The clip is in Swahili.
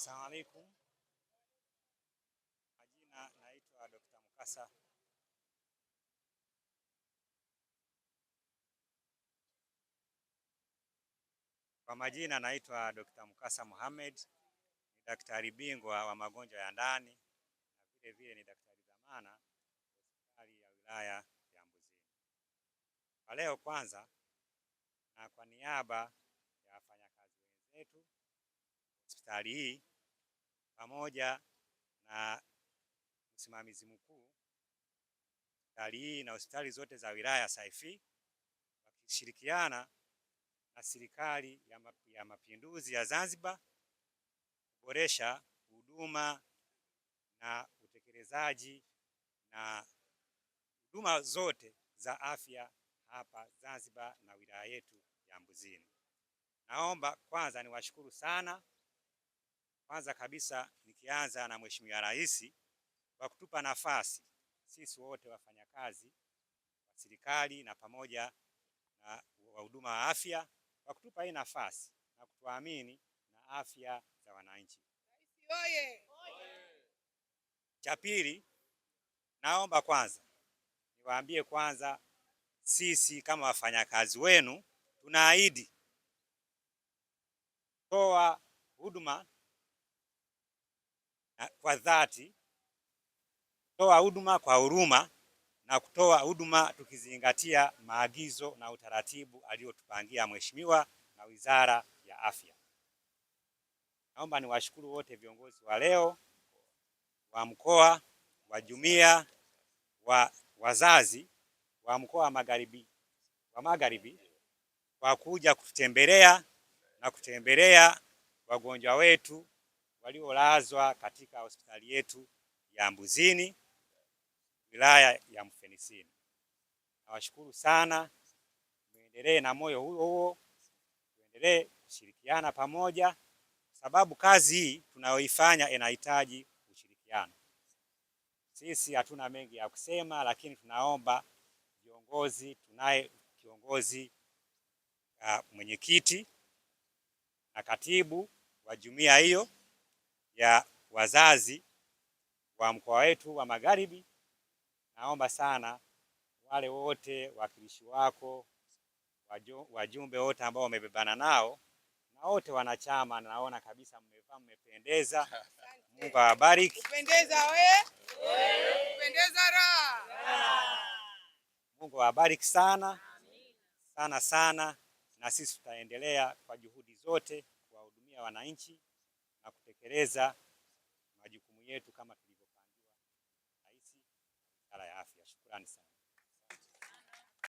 Asalamu alaykum. Majina naitwa Dr. Mukasa. Kwa majina naitwa Dr. Mukasa Mohamed, ni daktari bingwa wa magonjwa ya ndani na vile vile ni daktari dhamana hospitali ya wilaya ya Mbuzini. Kwa leo kwanza na kwa niaba ya wafanyakazi wenzetu hospitali hii pamoja na msimamizi mkuu hospitali hii na hospitali zote za wilaya Saifi wakishirikiana na serikali ya Mapinduzi ya Zanzibar kuboresha huduma na utekelezaji na huduma zote za afya hapa Zanzibar na wilaya yetu ya Mbuzini. Naomba kwanza niwashukuru sana. Kwanza kabisa nikianza na Mheshimiwa Rais kwa kutupa nafasi sisi wote wafanyakazi wa serikali na pamoja na wahuduma wa afya kwa kutupa hii nafasi na kutuamini na afya za wananchi. Cha pili, naomba kwanza niwaambie kwanza sisi kama wafanyakazi wenu tunaahidi kutoa huduma kwa dhati, kutoa huduma kwa huruma na kutoa huduma tukizingatia maagizo na utaratibu aliotupangia Mheshimiwa na Wizara ya Afya. Naomba niwashukuru wote viongozi wa leo wa mkoa, wa jumuiya, wazazi wa mkoa wa Magharibi kwa kuja kututembelea na kutembelea wagonjwa wetu waliolazwa katika hospitali yetu ya Mbuzini wilaya ya Mfenesini. Nawashukuru sana, muendelee na moyo huo, tuendelee kushirikiana pamoja sababu kazi hii tunayoifanya inahitaji ushirikiano. Sisi hatuna mengi ya kusema, lakini tunaomba viongozi, tunaye kiongozi mwenyekiti na katibu wa jumuiya hiyo ya wazazi wa mkoa wetu wa Magharibi. Naomba sana wale wote wakilishi wako, wajumbe wote ambao wamebebana nao na wote wanachama, naona kabisa mmevaa mmependeza. Mungu awabariki. Kupendeza we. Kupendeza raha. Mungu awabariki sana sana, na sisi tutaendelea kwa juhudi zote kuwahudumia wananchi na kutekeleza majukumu yetu kama tulivyopangiwa na Rais wa Wizara ya Afya. Shukrani sana.